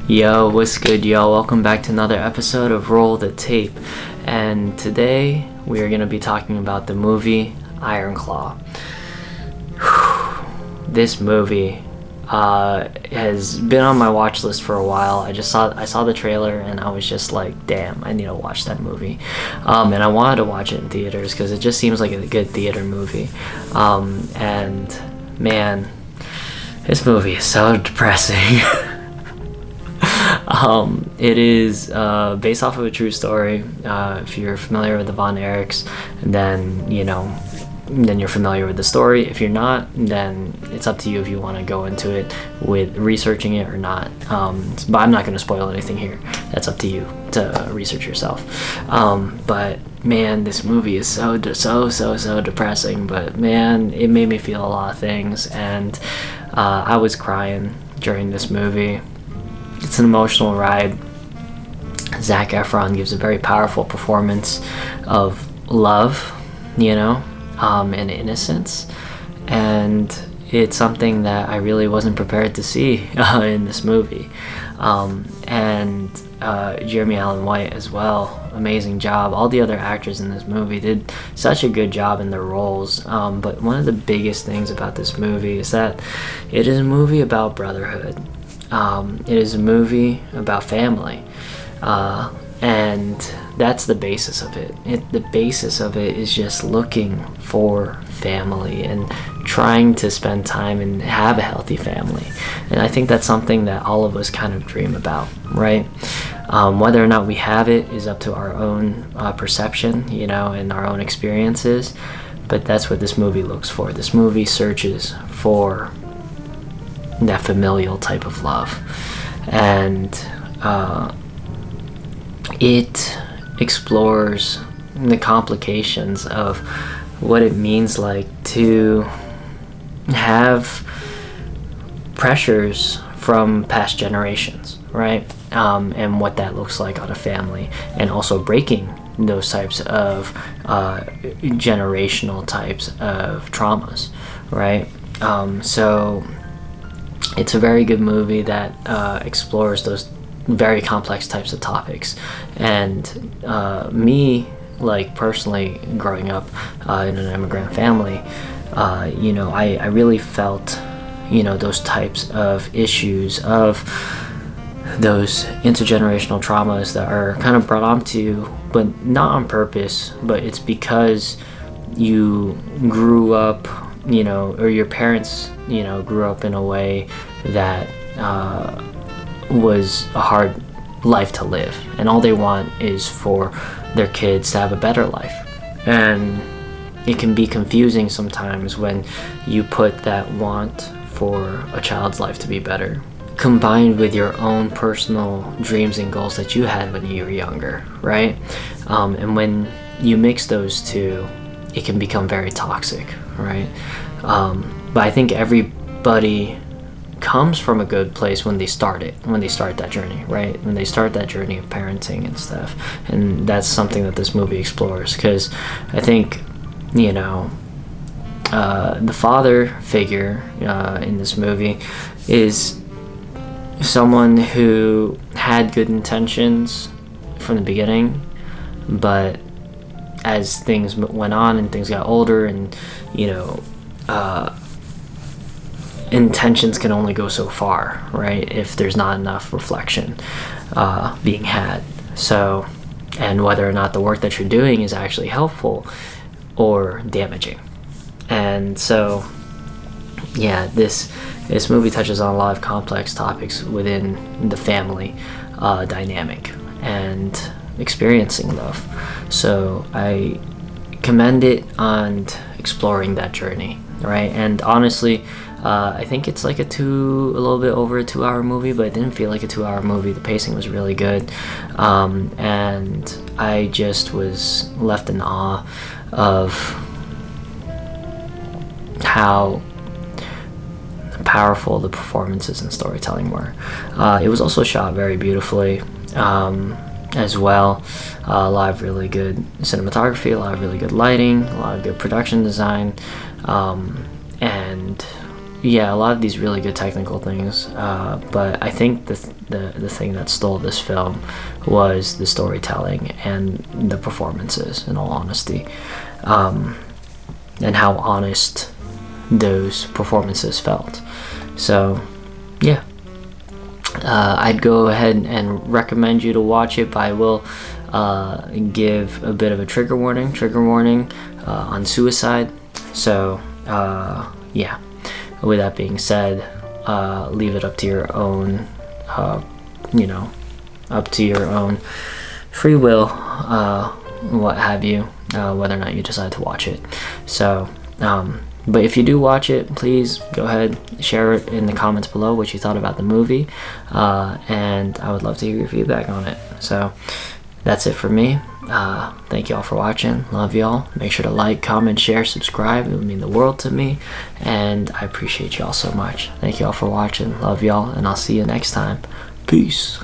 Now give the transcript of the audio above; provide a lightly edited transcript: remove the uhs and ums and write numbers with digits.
Yo, what's good, y'all? Welcome back to another episode of Roll the Tape. And today we are going to be talking about the movie Iron Claw. This movie has been on my watch list for a while. I saw the trailer and I was just like, damn, I need to watch that movie. And I wanted to watch it in theaters because it just seems like a good theater movie. And man, this movie is so depressing. It is based off of a true story. If you're familiar with the Von Erichs, then you're familiar with the story. If you're not, then it's up to you if you want to go into it with researching it or not. But I'm not going to spoil anything here. That's up to you to research yourself. But man, this movie is so depressing. But man, it made me feel a lot of things, and I was crying during this movie. It's an emotional ride. Zac Efron gives a very powerful performance of love, and innocence. And it's something that I really wasn't prepared to see in this movie. And Jeremy Allen White as well. Amazing job. All the other actors in this movie did such a good job in their roles. But one of the biggest things about this movie is that it is a movie about brotherhood. It is a movie about family, and that's the basis of it. The basis of it is just looking for family and trying to spend time and have a healthy family. And I think that's something that all of us kind of dream about, right? Whether or not we have it is up to our own perception, and our own experiences, but that's what this movie looks for. This movie searches for that familial type of love, and it explores the complications of what it means like to have pressures from past generations, right? And what that looks like on a family, and also breaking those types of generational types of traumas, right? So it's a very good movie that explores those very complex types of topics. And me, like personally growing up in an immigrant family, I really felt, those types of issues, of those intergenerational traumas that are kind of brought onto you, but not on purpose, but it's because you grew up, or your parents, grew up in a way that was a hard life to live, and all they want is for their kids to have a better life. And it can be confusing sometimes when you put that want for a child's life to be better combined with your own personal dreams and goals that you had when you were younger, right? And when you mix those two, it can become very toxic, right? But I think everybody comes from a good place when they start that journey, right? When they start that journey of parenting and stuff. And that's something that this movie explores, because I think, the father figure in this movie is someone who had good intentions from the beginning, but as things went on and things got older, and intentions can only go so far, right, if there's not enough reflection being had. So, and whether or not the work that you're doing is actually helpful or damaging. And so, yeah, this movie touches on a lot of complex topics within the family dynamic and experiencing love. So I commend it on exploring that journey, right? And honestly, I think it's like a little bit over a 2-hour movie, but it didn't feel like a 2-hour movie. The pacing was really good, and I just was left in awe of how powerful the performances and storytelling were. It was also shot very beautifully as well. A lot of really good cinematography, a lot of really good lighting, a lot of good production design, and yeah, a lot of these really good technical things, but I think the thing that stole this film was the storytelling and the performances, in all honesty, and how honest those performances felt. So yeah, I'd go ahead and recommend you to watch it, but I will give a bit of a trigger warning on suicide. So yeah, with that being said, leave it up to your own up to your own free will, what have you, whether or not you decide to watch it. So but if you do watch it, please go ahead, share it in the comments below what you thought about the movie, and I would love to hear your feedback on it. So that's it for me. Thank you all for watching. Love y'all. Make sure to like, comment, share, subscribe. It would mean the world to me, and I appreciate y'all so much. Thank you all for watching. Love y'all, and I'll see you next time. Peace.